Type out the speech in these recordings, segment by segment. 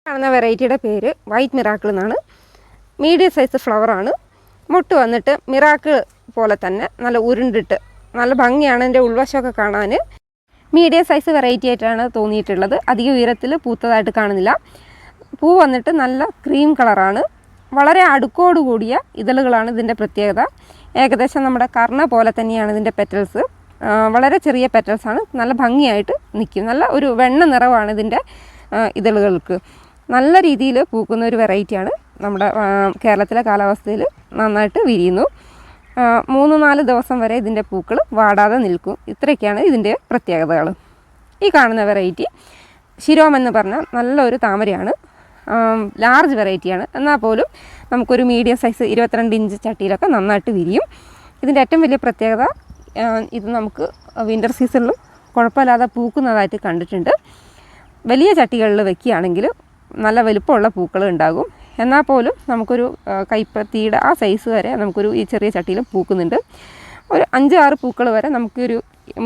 കാണുന്ന വെറൈറ്റിയുടെ പേര് വൈറ്റ് മിറാക്കിൾ എന്നാണ്. മീഡിയം സൈസ് ഫ്ലവറാണ്. മുട്ട് വന്നിട്ട് മിറാക്കിൾ പോലെ തന്നെ നല്ല ഉരുണ്ടിട്ട് നല്ല ഭംഗിയാണ്. എൻ്റെ ഉൾവശമൊക്കെ കാണാൻ മീഡിയം സൈസ് വെറൈറ്റി ആയിട്ടാണ് തോന്നിയിട്ടുള്ളത്. അധികം ഉയരത്തിൽ പൂത്തതായിട്ട് കാണുന്നില്ല. പൂ വന്നിട്ട് നല്ല ക്രീം കളറാണ്. വളരെ അടുക്കോടുകൂടിയ ഇതളുകളാണ് ഇതിൻ്റെ പ്രത്യേകത. ഏകദേശം നമ്മുടെ കർണ പോലെ തന്നെയാണ് ഇതിൻ്റെ പെറ്റൽസ്. വളരെ ചെറിയ പെറ്റൽസാണ്. നല്ല ഭംഗിയായിട്ട് നിൽക്കും. നല്ല ഒരു വെണ്ണ നിറവാണ് ഇതിൻ്റെ ഇതളുകൾക്ക്. നല്ല രീതിയിൽ പൂക്കുന്ന ഒരു വെറൈറ്റിയാണ്. നമ്മുടെ കേരളത്തിലെ കാലാവസ്ഥയിൽ നന്നായിട്ട് വിരിയുന്നു. 3-4 ദിവസം വരെ ഇതിൻ്റെ പൂക്കൾ വാടാതെ നിൽക്കും. ഇത്രയൊക്കെയാണ് ഇതിൻ്റെ പ്രത്യേകതകൾ. ഈ കാണുന്ന വെറൈറ്റി ശിരോം എന്ന് പറഞ്ഞാൽ നല്ലൊരു താമരയാണ്. ലാർജ് വെറൈറ്റിയാണ്. എന്നാൽ പോലും നമുക്കൊരു മീഡിയം സൈസ് 22 ഇഞ്ച് ചട്ടിയിലൊക്കെ നന്നായിട്ട് വിരിയും. ഇതിൻ്റെ ഏറ്റവും വലിയ പ്രത്യേകത ഇത് നമുക്ക് വിൻ്റർ സീസണിലും കുഴപ്പമില്ലാതെ പൂക്കുന്നതായിട്ട് കണ്ടിട്ടുണ്ട്. വലിയ ചട്ടികളിൽ വെക്കുകയാണെങ്കിൽ നല്ല വലുപ്പമുള്ള പൂക്കൾ ഉണ്ടാകും. എന്നാൽ പോലും നമുക്കൊരു കൈപ്പത്തിയുടെ ആ സൈസ് വരെ നമുക്കൊരു ഈ ചെറിയ ചട്ടിയിൽ പൂക്കുന്നുണ്ട്. ഒരു 5-6 പൂക്കൾ വരെ നമുക്കൊരു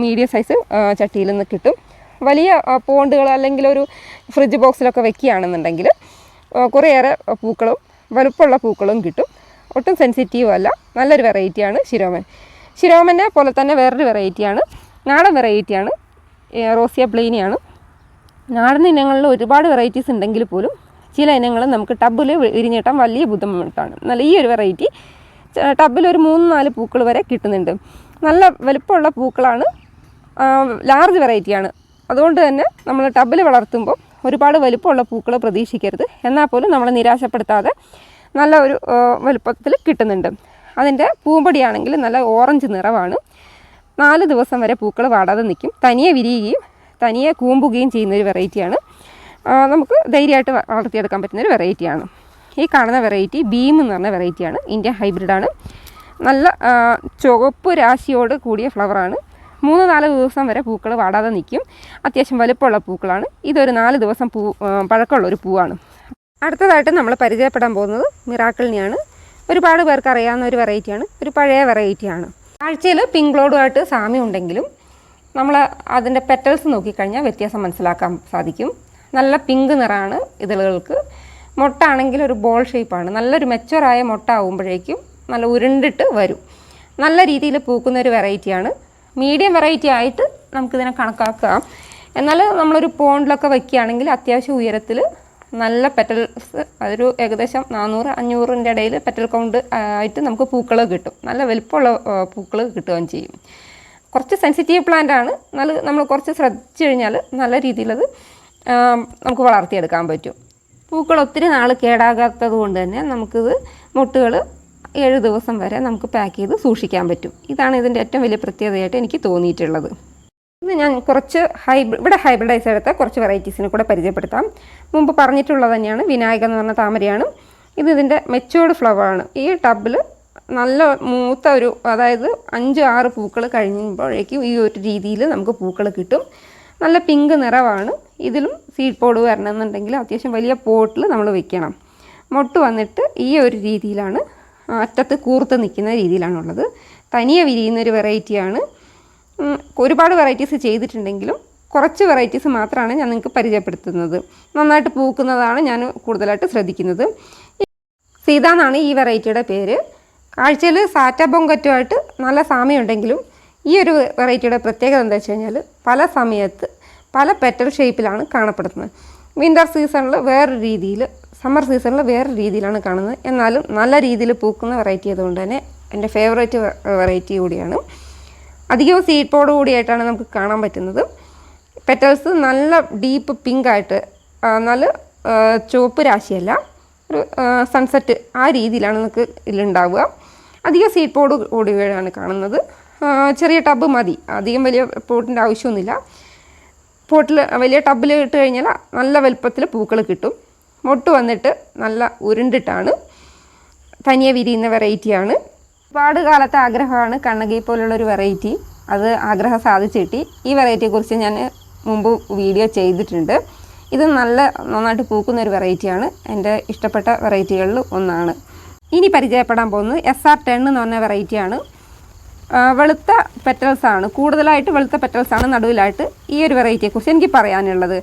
മീഡിയം സൈസ് ചട്ടിയിൽ നിന്ന് കിട്ടും. വലിയ പോണ്ടുകൾ അല്ലെങ്കിൽ ഒരു ഫ്രിഡ്ജ് ബോക്സിലൊക്കെ വെക്കുകയാണെന്നുണ്ടെങ്കിൽ കുറേയേറെ പൂക്കളും വലുപ്പമുള്ള പൂക്കളും കിട്ടും. ഒട്ടും സെൻസിറ്റീവ് അല്ല. നല്ലൊരു വെറൈറ്റിയാണ് ശിരോമൻ. ശിരോമനെ പോലെ തന്നെ വേറൊരു വെറൈറ്റിയാണ്, നാടൻ വെറൈറ്റിയാണ്, റോസിയ പ്ലെയിനിയാണ്. നാടൻ ഇനങ്ങളിൽ ഒരുപാട് വെറൈറ്റീസ് ഉണ്ടെങ്കിൽ പോലും ചില ഇനങ്ങൾ നമുക്ക് ടബിൽ വിരിഞ്ഞിട്ടാൻ വലിയ ബുദ്ധിമുട്ടാണ്. എന്നാൽ ഈ ഒരു വെറൈറ്റി ടബിൽ ഒരു 3-4 പൂക്കൾ വരെ കിട്ടുന്നുണ്ട്. നല്ല വലുപ്പമുള്ള പൂക്കളാണ്. ലാർജ് വെറൈറ്റിയാണ്. അതുകൊണ്ട് തന്നെ നമ്മൾ ടബിൽ വളർത്തുമ്പോൾ ഒരുപാട് വലുപ്പമുള്ള പൂക്കൾ പ്രതീക്ഷിക്കരുത്. എന്നാൽ പോലും നമ്മളെ നിരാശപ്പെടുത്താതെ നല്ല ഒരു വലുപ്പത്തിൽ കിട്ടുന്നുണ്ട്. അതിൻ്റെ പൂമ്പൊടിയാണെങ്കിൽ നല്ല ഓറഞ്ച് നിറമാണ്. 4 ദിവസം വരെ പൂക്കൾ വാടാതെ നിൽക്കും. തനിയെ വിരിയുകയും തനിയെ കൂമ്പുകയും ചെയ്യുന്നൊരു വെറൈറ്റിയാണ്. നമുക്ക് ധൈര്യമായിട്ട് വളർത്തിയെടുക്കാൻ പറ്റുന്നൊരു വെറൈറ്റിയാണ്. ഈ കാണുന്ന വെറൈറ്റി ബീം എന്ന് പറഞ്ഞ വെറൈറ്റിയാണ്. ഇന്ത്യൻ ഹൈബ്രിഡാണ്. നല്ല ചുവപ്പ് രാശിയോട് കൂടിയ ഫ്ലവറാണ്. 3-4 ദിവസം വരെ പൂക്കൾ വാടാതെ നിൽക്കും. അത്യാവശ്യം വലുപ്പമുള്ള പൂക്കളാണ്. ഇതൊരു 4 ദിവസം പഴക്കമുള്ള ഒരു പൂവാണ്. അടുത്തതായിട്ട് നമ്മൾ പരിചയപ്പെടാൻ പോകുന്നത് മിറാക്കിളിനെയാണ്. ഒരുപാട് പേർക്ക് അറിയാവുന്ന ഒരു വെറൈറ്റിയാണ്. ഒരു പഴയ വെറൈറ്റിയാണ്. കാഴ്ചയിൽ പിങ്ക്ലോഡുമായിട്ട് സാമ്യം ഉണ്ടെങ്കിലും നമ്മൾ അതിൻ്റെ പെറ്റൽസ് നോക്കിക്കഴിഞ്ഞാൽ വ്യത്യാസം മനസ്സിലാക്കാൻ സാധിക്കും. നല്ല പിങ്ക് നിറമാണ് ഇതളുകൾക്ക്. മൊട്ടാണെങ്കിൽ ഒരു ബോൾ ഷേപ്പാണ്. നല്ലൊരു മെച്ചുവറായ മൊട്ട ആകുമ്പോഴേക്കും നല്ല ഉരുണ്ടിട്ട് വരും. നല്ല രീതിയിൽ പൂക്കുന്ന ഒരു വെറൈറ്റിയാണ്. മീഡിയം വെറൈറ്റി ആയിട്ട് നമുക്കിതിനെ കണക്കാക്കാം. എന്നാൽ നമ്മളൊരു പോണ്ടിലൊക്കെ വയ്ക്കുകയാണെങ്കിൽ അത്യാവശ്യം ഉയരത്തിൽ നല്ല പെറ്റൽസ്, അതൊരു ഏകദേശം 400-500 ഇടയിൽ പെറ്റൽ കൗണ്ട് ആയിട്ട് നമുക്ക് പൂക്കൾ കിട്ടും. നല്ല വലുപ്പമുള്ള പൂക്കൾ കിട്ടുകയും ചെയ്യും. കുറച്ച് സെൻസിറ്റീവ് പ്ലാന്റ് ആണ്. നമ്മൾ കുറച്ച് ശ്രദ്ധിച്ചു കഴിഞ്ഞാൽ നല്ല രീതിയിലത് നമുക്ക് വളർത്തിയെടുക്കാൻ പറ്റും. പൂക്കൾ ഒത്തിരി നാൾ കേടാകാത്തത് കൊണ്ട് തന്നെ നമുക്കിത് മുട്ടുകൾ 7 ദിവസം വരെ നമുക്ക് പാക്ക് ചെയ്ത് സൂക്ഷിക്കാൻ പറ്റും. ഇതാണ് ഇതിൻ്റെ ഏറ്റവും വലിയ പ്രത്യേകതയായിട്ട് എനിക്ക് തോന്നിയിട്ടുള്ളത്. ഇത് ഞാൻ കുറച്ച് ഇവിടെ ഹൈബ്രിഡൈസ് എടുത്ത കുറച്ച് വെറൈറ്റീസിനെ കൂടെ പരിചയപ്പെടുത്താം. മുമ്പ് പറഞ്ഞിട്ടുള്ളത് തന്നെയാണ്. വിനായക എന്ന് പറഞ്ഞ താമരയാണ്. ഇതിൻ്റെ മെച്ചുവേർഡ് ഫ്ലവറാണ്. ഈ ടബിൽ നല്ല മൂത്ത ഒരു, അതായത് 5-6 പൂക്കൾ കഴിയുമ്പോഴേക്കും ഈ ഒരു രീതിയിൽ നമുക്ക് പൂക്കൾ കിട്ടും. നല്ല പിങ്ക് നിറവാണ്. ഇതിലും സീഡ് പോഡ് വരണമെന്നുണ്ടെങ്കിൽ അത്യാവശ്യം വലിയ പോട്ടിൽ നമ്മൾ വെക്കണം. മൊട്ട് വന്നിട്ട് ഈ ഒരു രീതിയിലാണ്, അറ്റത്ത് കൂർത്ത് നിൽക്കുന്ന രീതിയിലാണുള്ളത്. തനിയെ വിരിയുന്നൊരു വെറൈറ്റിയാണ്. ഒരുപാട് വെറൈറ്റീസ് ചെയ്തിട്ടുണ്ടെങ്കിലും കുറച്ച് വെറൈറ്റീസ് മാത്രമാണ് ഞാൻ നിങ്ങൾക്ക് പരിചയപ്പെടുത്തുന്നത്. നന്നായിട്ട് പൂക്കുന്നതാണ് ഞാൻ കൂടുതലായിട്ട് ശ്രദ്ധിക്കുന്നത്. സീത എന്നാണ് ഈ വെറൈറ്റിയുടെ പേര്. കാഴ്ചയിൽ സാറ്റ ബൊങ്കറ്റുമായിട്ട് നല്ല സാമ്യമുണ്ടെങ്കിലും ഈ ഒരു വെറൈറ്റിയുടെ പ്രത്യേകത എന്താ വെച്ച് കഴിഞ്ഞാൽ പല സമയത്ത് പല പെറ്റൽ ഷേപ്പിലാണ് കാണപ്പെടുന്നത്. വിൻ്റർ സീസണിൽ വേറൊരു രീതിയിൽ, സമ്മർ സീസണിൽ വേറൊരു രീതിയിലാണ് കാണുന്നത്. എന്നാലും നല്ല രീതിയിൽ പൂക്കുന്ന വെറൈറ്റി ആയതുകൊണ്ട് തന്നെ എൻ്റെ ഫേവറേറ്റ് വെറൈറ്റി കൂടിയാണ്. അധികവും സീഡ് പോഡ് കൂടിയായിട്ടാണ് നമുക്ക് കാണാൻ പറ്റുന്നത്. പെറ്റൽസ് നല്ല ഡീപ്പ് പിങ്ക് ആയിട്ട്, നല്ല ചുവപ്പ് രാശിയല്ല, ഒരു സൺസെറ്റ് ആ രീതിയിലാണ് നമുക്ക് ഇതിലുണ്ടാവുക. അധികം സീഡ് പോഡ് കൂടിയാണ് കാണുന്നത്. ചെറിയ ടബ് മതി. അധികം വലിയ പോട്ടിൻ്റെ ആവശ്യമൊന്നുമില്ല. പോട്ടിൽ വലിയ ടബിൽ ഇട്ട് കഴിഞ്ഞാൽ നല്ല വലുപ്പത്തിൽ പൂക്കൾ കിട്ടും. മൊട്ട് വന്നിട്ട് നല്ല ഉരുണ്ടിട്ടാണ് തനിയെ വിരിയുന്ന വെറൈറ്റിയാണ്. ഒരുപാട് കാലത്തെ ആഗ്രഹമാണ് കണ്ണകി പോലുള്ളൊരു വെറൈറ്റി. അത് ആഗ്രഹം സാധിച്ചു കിട്ടി. ഈ വെറൈറ്റിയെക്കുറിച്ച് ഞാൻ മുമ്പ് വീഡിയോ ചെയ്തിട്ടുണ്ട്. ഇത് നന്നായിട്ട് പൂക്കുന്ന ഒരു വെറൈറ്റിയാണ്. എൻ്റെ ഇഷ്ടപ്പെട്ട വെറൈറ്റികളിൽ ഒന്നാണ്. ഇനി പരിചയപ്പെടാൻ പോകുന്നത് SR10 എന്ന് പറഞ്ഞ വെറൈറ്റിയാണ്. വെളുത്ത പെറ്റൽസാണ്, കൂടുതലായിട്ട് വെളുത്ത പെറ്റൽസാണ് നടുവിലായിട്ട് ഈ ഒരു വെറൈറ്റിയെക്കുറിച്ച് എനിക്ക് പറയാനുള്ളത്.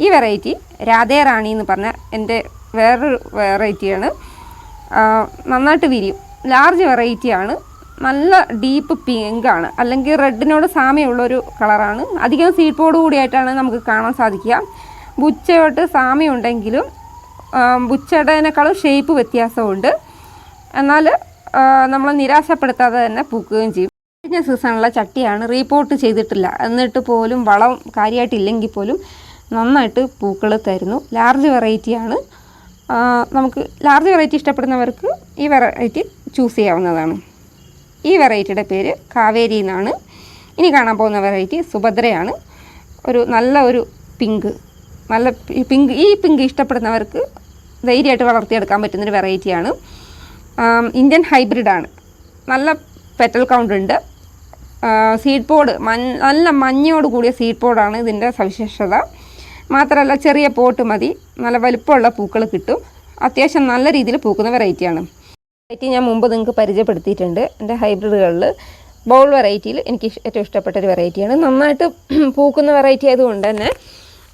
ഈ വെറൈറ്റി രാധേറാണി എന്ന് പറഞ്ഞ എൻ്റെ വേറൊരു വെറൈറ്റിയാണ്. നന്നായിട്ട് വിരിയും. ലാർജ് വെറൈറ്റിയാണ്. നല്ല ഡീപ്പ് പിങ്കാണ്, അല്ലെങ്കിൽ റെഡിനോട് സാമ്യമുള്ളൊരു കളറാണ്. അധികം സീഡ് പോഡ് കൂടിയായിട്ടാണ് നമുക്ക് കാണാൻ സാധിക്കുക. ബുച്ചയോട്ട് സാമ്യമുണ്ടെങ്കിലും ബുച്ചയുടേനേക്കാളും ഷേപ്പ് വ്യത്യാസമുണ്ട്. എന്നാൽ നമ്മൾ നിരാശപ്പെടുത്താതെ തന്നെ പൂക്കുകയും ചെയ്യും. കഴിഞ്ഞ സീസണിലെ ചട്ടിയാണ്, റീപോർട്ട് ചെയ്തിട്ടില്ല. എന്നിട്ട് പോലും വളം കാര്യമായിട്ടില്ലെങ്കിൽ പോലും നന്നായിട്ട് പൂക്കൾ തരുന്നു. ലാർജ് വെറൈറ്റിയാണ്. നമുക്ക് ലാർജ് വെറൈറ്റി ഇഷ്ടപ്പെടുന്നവർക്ക് ഈ വെറൈറ്റി ചൂസ് ചെയ്യാവുന്നതാണ്. ഈ വെറൈറ്റിയുടെ പേര് കാവേരി എന്നാണ്. ഇനി കാണാൻ പോകുന്ന വെറൈറ്റി സുഭദ്രയാണ്. നല്ല ഒരു പിങ്ക്, നല്ല പിങ്ക്. ഈ പിങ്ക് ഇഷ്ടപ്പെടുന്നവർക്ക് ധൈര്യമായിട്ട് വളർത്തിയെടുക്കാൻ പറ്റുന്നൊരു വെറൈറ്റിയാണ്. ഇന്ത്യൻ ഹൈബ്രിഡാണ്. നല്ല പെറ്റൽ കൗണ്ട് ഉണ്ട്. സീഡ് പോഡ് നല്ല മഞ്ഞയോട് കൂടിയ സീഡ് പോഡാണ് ഇതിൻ്റെ സവിശേഷത. മാത്രമല്ല ചെറിയ പോട്ട് മതി, നല്ല വലുപ്പമുള്ള പൂക്കൾ കിട്ടും. അത്യാവശ്യം നല്ല രീതിയിൽ പൂക്കുന്ന വെറൈറ്റിയാണ്. വെറൈറ്റി ഞാൻ മുമ്പ് നിങ്ങൾക്ക് പരിചയപ്പെടുത്തിയിട്ടുണ്ട്. എൻ്റെ ഹൈബ്രിഡുകളിൽ ബൗൾ വെറൈറ്റിയിൽ എനിക്ക് ഏറ്റവും ഇഷ്ടപ്പെട്ടൊരു വെറൈറ്റിയാണ്. നന്നായിട്ട് പൂക്കുന്ന വെറൈറ്റി ആയതുകൊണ്ട് തന്നെ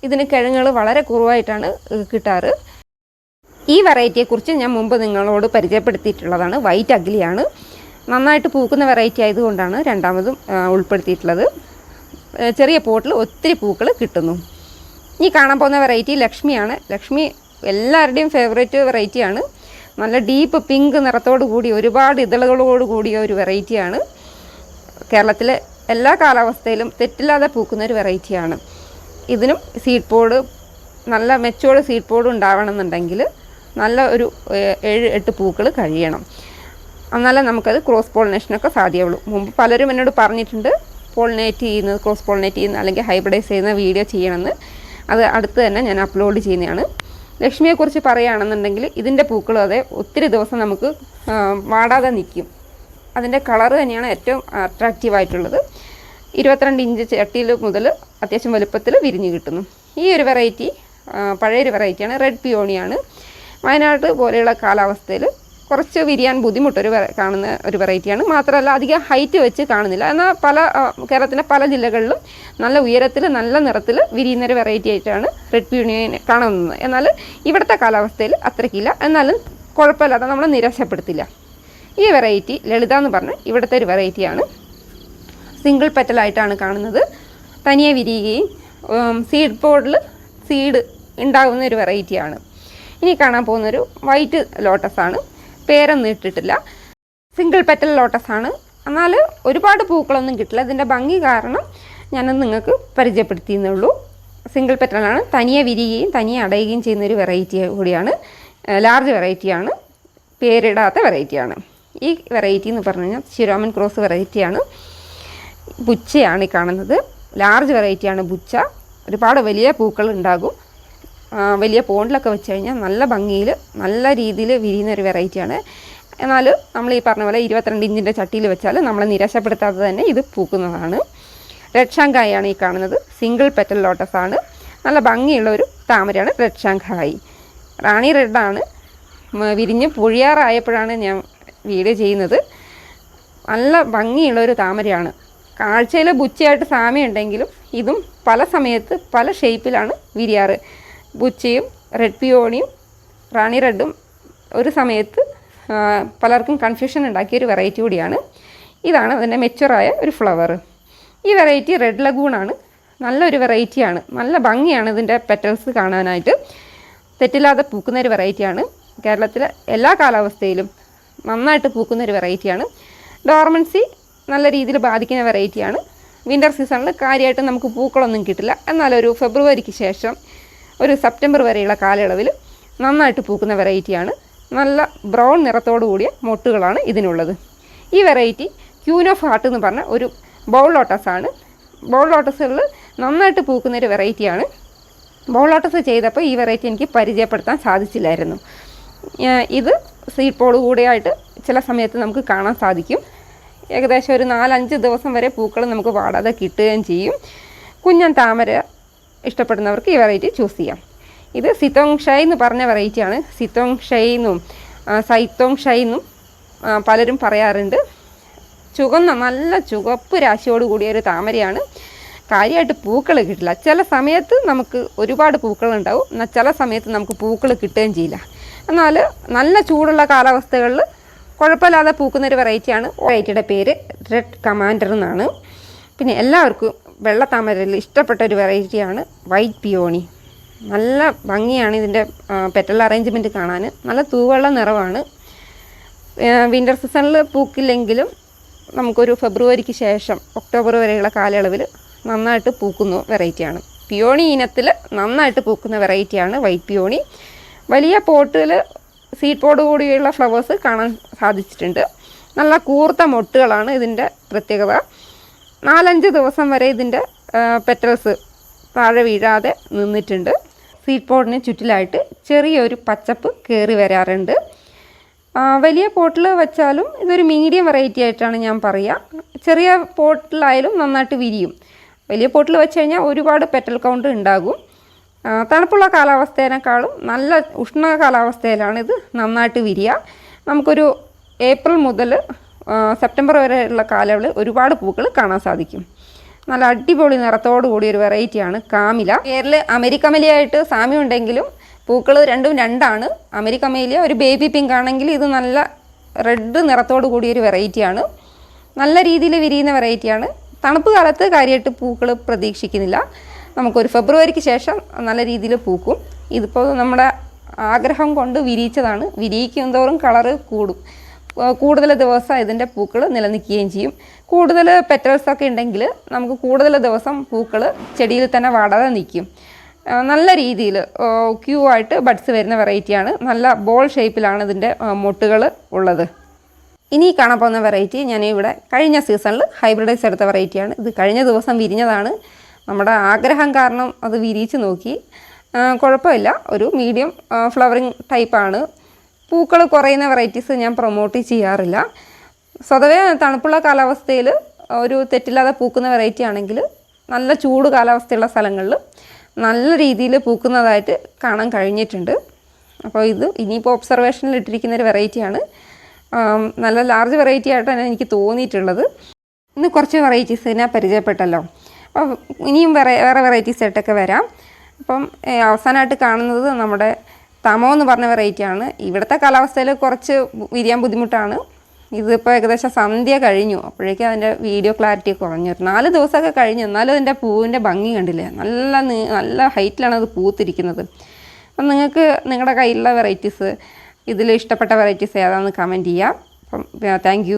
ഇതിന് കിഴങ്ങുകൾ വളരെ കുറവായിട്ടാണ് കിട്ടാറ്. ഈ വെറൈറ്റിയെക്കുറിച്ച് ഞാൻ മുമ്പ് നിങ്ങളോട് പരിചയപ്പെടുത്തിയിട്ടുള്ളതാണ്. വൈറ്റ് അഗ്ലിയാണ്. നന്നായിട്ട് പൂക്കുന്ന വെറൈറ്റി ആയതുകൊണ്ടാണ് രണ്ടാമതും ഉൾപ്പെടുത്തിയിട്ടുള്ളത്. ചെറിയ പോട്ടിൽ ഒത്തിരി പൂക്കൾ കിട്ടുന്നു. ഈ കാണാൻ പോകുന്ന വെറൈറ്റി ലക്ഷ്മിയാണ്. ലക്ഷ്മി എല്ലാവരുടെയും ഫേവറേറ്റ് വെറൈറ്റിയാണ്. നല്ല ഡീപ്പ് പിങ്ക് നിറത്തോടു കൂടി ഒരുപാട് ഇതളുകളോട് കൂടിയ ഒരു വെറൈറ്റിയാണ്. കേരളത്തിലെ എല്ലാ കാലാവസ്ഥയിലും തെറ്റില്ലാതെ പൂക്കുന്ന ഒരു വെറൈറ്റിയാണ്. ഇതിനും സീഡ് പോഡ്, നല്ല മെച്ചോർഡ് സീഡ് പോഡ് ഉണ്ടാവണമെന്നുണ്ടെങ്കിൽ നല്ല ഒരു 7-8 പൂക്കൾ കഴിയണം. എന്നാലേ നമുക്കത് ക്രോസ് പോളിനേഷനൊക്കെ സാധ്യമുള്ളൂ. മുമ്പ് പലരും എന്നോട് പറഞ്ഞിട്ടുണ്ട് പോളിനേറ്റ് ചെയ്യുന്നത്, ക്രോസ് പോളിനേറ്റ് ചെയ്യുന്ന അല്ലെങ്കിൽ ഹൈബ്രിഡൈസ് ചെയ്യുന്ന വീഡിയോ ചെയ്യണമെന്ന്. അത് അടുത്ത് തന്നെ ഞാൻ അപ്ലോഡ് ചെയ്യുന്നതാണ്. ലക്ഷ്മിയെക്കുറിച്ച് പറയുകയാണെന്നുണ്ടെങ്കിൽ ഇതിൻ്റെ പൂക്കളും അതെ ഒത്തിരി ദിവസം നമുക്ക് വാടാതെ നിൽക്കും. അതിൻ്റെ കളറ് തന്നെയാണ് ഏറ്റവും അട്രാക്റ്റീവായിട്ടുള്ളത്. 22 ഇഞ്ച് ചട്ടിയിൽ മുതൽ അത്യാവശ്യം വലുപ്പത്തിൽ വിരിഞ്ഞ് കിട്ടുന്നു. ഈ ഒരു വെറൈറ്റി പഴയൊരു വെറൈറ്റിയാണ്. റെഡ് പിയോണിയാണ്. വയനാട് പോലെയുള്ള കാലാവസ്ഥയിൽ കുറച്ച് വിരിയാൻ ബുദ്ധിമുട്ടൊരു കാണുന്ന ഒരു വെറൈറ്റിയാണ്. മാത്രമല്ല അധികം ഹൈറ്റ് വെച്ച് കാണുന്നില്ല. എന്നാൽ കേരളത്തിലെ പല ജില്ലകളിലും നല്ല ഉയരത്തിൽ നല്ല നിറത്തിൽ വിരിയുന്നൊരു വെറൈറ്റി ആയിട്ടാണ് റെഡ് പിയോണിയെ കാണുന്നത്. എന്നാൽ ഇവിടുത്തെ കാലാവസ്ഥയിൽ അത്രയ്ക്കില്ല. എന്നാലും കുഴപ്പമില്ലാതെ നമ്മളെ നിരാശപ്പെടുത്തില്ല. ഈ വെറൈറ്റി ലളിത എന്ന് പറഞ്ഞ ഇവിടുത്തെ ഒരു വെറൈറ്റിയാണ്. സിംഗിൾ പെറ്റലായിട്ടാണ് കാണുന്നത്. തനിയെ വിരിയുകയും സീഡ് പോഡിൽ സീഡ് ഉണ്ടാകുന്ന ഒരു വെറൈറ്റിയാണ്. ഇനി കാണാൻ പോകുന്നൊരു വൈറ്റ് ലോട്ടസാണ്. പേരൊന്നും ഇട്ടിട്ടില്ല. സിംഗിൾ പെറ്റൽ ലോട്ടസാണ്. എന്നാൽ ഒരുപാട് പൂക്കളൊന്നും കിട്ടില്ല. ഇതിൻ്റെ ഭംഗി കാരണം ഞാനത് നിങ്ങൾക്ക് പരിചയപ്പെടുത്തിയെന്നുള്ളൂ. സിംഗിൾ പെറ്റലാണ്. തനിയെ വിരിയുകയും തനിയെ അടയുകയും ചെയ്യുന്നൊരു വെറൈറ്റി കൂടിയാണ്. ലാർജ് വെറൈറ്റിയാണ്. പേരിടാത്ത വെറൈറ്റിയാണ്. ഈ വെറൈറ്റി എന്ന് പറഞ്ഞു കഴിഞ്ഞാൽ ശിരോമൻ ക്രോസ് വെറൈറ്റിയാണ്. ബുച്ചയാണ് ഈ കാണുന്നത്. ലാർജ് വെറൈറ്റിയാണ് ബുച്ച. ഒരുപാട് വലിയ പൂക്കൾ ഉണ്ടാകും. വലിയ പോണ്ടിലൊക്കെ വെച്ച് കഴിഞ്ഞാൽ നല്ല ഭംഗിയിൽ നല്ല രീതിയിൽ വിരിയുന്ന ഒരു വെറൈറ്റിയാണ്. എന്നാൽ നമ്മൾ ഈ പറഞ്ഞ പോലെ 22 ഇഞ്ചിൻ്റെ ചട്ടിയിൽ വെച്ചാൽ നമ്മളെ നിരാശപ്പെടുത്താതെ തന്നെ ഇത് പൂക്കുന്നതാണ്. റെഡ് ഷാങ്കായാണ് ഈ കാണുന്നത്. സിംഗിൾ പെറ്റൽ ലോട്ടസാണ്. നല്ല ഭംഗിയുള്ള ഒരു താമരയാണ് റെഡ് ഷാങ്ഹായി. റാണി റെഡാണ്. വിരിഞ്ഞ് പൊഴിയാറായപ്പോഴാണ് ഞാൻ വീഡിയോ ചെയ്യുന്നത്. നല്ല ഭംഗിയുള്ളൊരു താമരയാണ്. കാഴ്ചയിൽ ബുച്ചയായിട്ട് സാമ്യമുണ്ടെങ്കിലും ഇതും പല സമയത്ത് പല ഷേപ്പിലാണ് വിരിയാറ്. ബുച്ചയും റെഡ് പിയോണിയും റാണി റെഡും ഒരു സമയത്ത് പലർക്കും കൺഫ്യൂഷൻ ഉണ്ടാക്കിയൊരു വെറൈറ്റി കൂടിയാണ്. ഇതാണ് അതിൻ്റെ മെച്ചുറായ ഒരു ഫ്ലവർ. ഈ വെറൈറ്റി റെഡ് ലഗൂണാണ്. നല്ലൊരു വെറൈറ്റിയാണ്. നല്ല ഭംഗിയാണ് ഇതിൻ്റെ പെറ്റൽസ് കാണാനായിട്ട്. തെറ്റില്ലാതെ പൂക്കുന്ന ഒരു വെറൈറ്റിയാണ്. കേരളത്തിലെ എല്ലാ കാലാവസ്ഥയിലും നന്നായിട്ട് പൂക്കുന്ന ഒരു വെറൈറ്റിയാണ്. ഡോർമൻസി നല്ല രീതിയിൽ ബാധിക്കുന്ന വെറൈറ്റിയാണ്. വിൻ്റർ സീസണിൽ കാര്യമായിട്ട് നമുക്ക് പൂക്കളൊന്നും കിട്ടില്ല. എന്നാലൊരു ഫെബ്രുവരിക്ക് ശേഷം ഒരു സെപ്റ്റംബർ വരെയുള്ള കാലയളവിൽ നന്നായിട്ട് പൂക്കുന്ന വെറൈറ്റിയാണ്. നല്ല ബ്രൗൺ നിറത്തോടു കൂടിയ മൊട്ടുകളാണ് ഇതിനുള്ളത്. ഈ വെറൈറ്റി ക്യൂൻ ഓഫ് ഹാർട്ട് എന്ന് പറഞ്ഞ ഒരു ബൗൾ ലോട്ടസാണ്. ബൗൾ ലോട്ടസുകളിൽ നന്നായിട്ട് പൂക്കുന്നൊരു വെറൈറ്റിയാണ്. ബൗൾ ലോട്ടസ് ചെയ്തപ്പോൾ ഈ വെറൈറ്റി എനിക്ക് പരിചയപ്പെടുത്താൻ സാധിച്ചില്ലായിരുന്നു. ഇത് സീഡ് പോഡ് കൂടെയായിട്ട് ചില സമയത്ത് നമുക്ക് കാണാൻ സാധിക്കും. ഏകദേശം ഒരു 4-5 ദിവസം വരെ പൂക്കൾ നമുക്ക് വാടാതെ കിട്ടുകയും ചെയ്യും. കുഞ്ഞൻ താമര ഇഷ്ടപ്പെടുന്നവർക്ക് ഈ വെറൈറ്റി ചൂസ് ചെയ്യാം. ഇത് സിത്തോങ് ഷൈ എന്ന് പറഞ്ഞ വെറൈറ്റിയാണ്. സിത്തോങ് ഷൈ എന്നും സൈത്തോങ് ഷൈ എന്നും പലരും പറയാറുണ്ട്. ചുവന്ന നല്ല ചുവപ്പ് രാശിയോട് കൂടിയ ഒരു താമരയാണ്. കാര്യമായിട്ട് പൂക്കൾ കിട്ടില്ല. ചില സമയത്ത് നമുക്ക് ഒരുപാട് പൂക്കളുണ്ടാവും, എന്നാൽ ചില സമയത്ത് നമുക്ക് പൂക്കൾ കിട്ടുകയും ചെയ്യില്ല. എന്നാൽ നല്ല ചൂടുള്ള കാലാവസ്ഥകളിൽ കുഴപ്പമില്ലാതെ പൂക്കുന്നൊരു വെറൈറ്റിയാണ്. വെറൈറ്റിയുടെ പേര് റെഡ് കമാൻഡർ എന്നാണ്. പിന്നെ എല്ലാവർക്കും വെള്ളത്താമരയിൽ ഇഷ്ടപ്പെട്ട ഒരു വെറൈറ്റിയാണ് വൈറ്റ് പിയോണി. നല്ല ഭംഗിയാണ് ഇതിൻ്റെ പെറ്റൽ അറേഞ്ച്മെൻറ്റ് കാണാൻ. നല്ല തൂവെള്ള നിറവാണ്. വിൻ്റർ സീസണിൽ പൂക്കില്ലെങ്കിലും നമുക്കൊരു ഫെബ്രുവരിക്ക് ശേഷം ഒക്ടോബർ വരെയുള്ള കാലയളവിൽ നന്നായിട്ട് പൂക്കുന്ന വെറൈറ്റിയാണ്. പിയോണി ഇനത്തിൽ നന്നായിട്ട് പൂക്കുന്ന വെറൈറ്റിയാണ് വൈറ്റ് പിയോണി. വലിയ പോട്ടിൽ സീഡ് പോഡ് കൂടിയുള്ള ഫ്ലവേഴ്സ് കാണാൻ സാധിച്ചിട്ടുണ്ട്. നല്ല കൂർത്ത മൊട്ടുകളാണ് ഇതിൻ്റെ പ്രത്യേകത. 4-5 ദിവസം വരെ ഇതിൻ്റെ പെറ്റൽസ് താഴെ വീഴാതെ നിന്നിട്ടുണ്ട്. സീഡ് പോഡിന് ചുറ്റിലായിട്ട് ചെറിയൊരു പച്ചപ്പ് കയറി വരാറുണ്ട്. വലിയ പോട്ടിൽ വെച്ചാലും ഇതൊരു മീഡിയം വെറൈറ്റി ആയിട്ടാണ് ഞാൻ പറയുക. ചെറിയ പോട്ടിലായാലും നന്നായിട്ട് വിരിയും. വലിയ പോട്ടിൽ വെച്ച് കഴിഞ്ഞാൽ ഒരുപാട് പെറ്റൽ കൗണ്ട് ഉണ്ടാകും. തണുപ്പുള്ള കാലാവസ്ഥേനേക്കാളും നല്ല ഉഷ്ണ കാലാവസ്ഥയിലാണ് ഇത് നന്നായിട്ട് വിരിയുക. നമുക്കൊരു ഏപ്രിൽ മുതൽ സെപ്റ്റംബർ വരെയുള്ള കാലയളവിൽ ഒരുപാട് പൂക്കൾ കാണാൻ സാധിക്കും. നല്ല അടിപൊളി നിറത്തോടു കൂടിയ ഒരു വെറൈറ്റിയാണ് കാമില. പേരിൽ അമേരിക്കമേലിയായിട്ട് സാമ്യം ഉണ്ടെങ്കിലും പൂക്കൾ രണ്ടും രണ്ടാണ്. അമേരിക്കമേലിയ ഒരു ബേബി പിങ്ക് ആണെങ്കിൽ ഇത് നല്ല റെഡ് നിറത്തോടു കൂടിയൊരു വെറൈറ്റിയാണ്. നല്ല രീതിയിൽ വിരിയുന്ന വെറൈറ്റിയാണ്. തണുപ്പ് കാലത്ത് കാര്യമായിട്ട് പൂക്കൾ പ്രതീക്ഷിക്കുന്നില്ല. നമുക്കൊരു ഫെബ്രുവരിക്ക് ശേഷം നല്ല രീതിയിൽ പൂക്കും. ഇതിപ്പോൾ നമ്മുടെ ആഗ്രഹം കൊണ്ട് വിരിയിച്ചതാണ്. വിരിയിക്കും തോറും കളറ് കൂടും. കൂടുതൽ ദിവസം ഇതിൻ്റെ പൂക്കൾ നിലനിൽക്കുകയും ചെയ്യും. കൂടുതൽ പെറ്റൽസൊക്കെ ഉണ്ടെങ്കിൽ നമുക്ക് കൂടുതൽ ദിവസം പൂക്കൾ ചെടിയിൽ തന്നെ വാടാതെ നിൽക്കും. നല്ല രീതിയിൽ ക്യൂ ആയിട്ട് ബഡ്സ് വരുന്ന വെറൈറ്റിയാണ്. നല്ല ബോൾ ഷേപ്പിലാണ് ഇതിൻ്റെ മൊട്ടുകൾ ഉള്ളത്. ഇനി കാണാൻ പോകുന്ന വെറൈറ്റി ഞാൻ ഇവിടെ കഴിഞ്ഞ സീസണിൽ ഹൈബ്രിഡൈസ് എടുത്ത വെറൈറ്റിയാണ്. ഇത് കഴിഞ്ഞ ദിവസം വിരിഞ്ഞതാണ്. നമ്മുടെ ആഗ്രഹം കാരണം അത് വിരിയിച്ച് നോക്കി. കുഴപ്പമില്ല, ഒരു മീഡിയം ഫ്ലവറിങ് ടൈപ്പാണ്. പൂക്കൾ കുറയുന്ന വെറൈറ്റീസ് ഞാൻ പ്രൊമോട്ട് ചെയ്യാറില്ല. സ്വതവേ തണുപ്പുള്ള കാലാവസ്ഥയിൽ ഒരു തെറ്റില്ലാതെ പൂക്കുന്ന വെറൈറ്റി ആണെങ്കിൽ നല്ല ചൂട് കാലാവസ്ഥയുള്ള സ്ഥലങ്ങളിൽ നല്ല രീതിയിൽ പൂക്കുന്നതായിട്ട് കാണാൻ കഴിഞ്ഞിട്ടുണ്ട്. അപ്പോൾ ഇത് ഇനിയിപ്പോൾ ഒബ്സർവേഷനിൽ ഇട്ടിരിക്കുന്നൊരു വെറൈറ്റിയാണ്. നല്ല ലാർജ് വെറൈറ്റി ആയിട്ടാണ് എനിക്ക് തോന്നിയിട്ടുള്ളത്. ഇന്ന് കുറച്ച് വെറൈറ്റീസിനെ പരിചയപ്പെട്ടല്ലോ. അപ്പോൾ ഇനിയും വേറെ വെറൈറ്റീസ് ആയിട്ടൊക്കെ വരാം. അപ്പം അവസാനമായിട്ട് കാണുന്നത് നമ്മുടെ തമോ എന്ന് പറഞ്ഞ വെറൈറ്റിയാണ്. ഇവിടുത്തെ കാലാവസ്ഥയിൽ കുറച്ച് വിരിയാൻ ബുദ്ധിമുട്ടാണ്. ഇതിപ്പോൾ ഏകദേശം സന്ധ്യ കഴിഞ്ഞു, അപ്പോഴേക്കും അതിൻ്റെ വീഡിയോ ക്ലാരിറ്റി കുറഞ്ഞു. 4 ദിവസമൊക്കെ കഴിഞ്ഞു, എന്നാലും അതിൻ്റെ പൂവിൻ്റെ ഭംഗി കണ്ടില്ലേ, നല്ല ഹൈറ്റിലാണ് അത് പൂത്തിരിക്കുന്നത്. അപ്പം നിങ്ങൾക്ക് നിങ്ങളുടെ കയ്യിലുള്ള വെറൈറ്റീസ്, ഇതിൽ ഇഷ്ടപ്പെട്ട വെറൈറ്റീസ് ഏതാണെന്ന് കമൻറ്റ് ചെയ്യാം. അപ്പം താങ്ക് യു.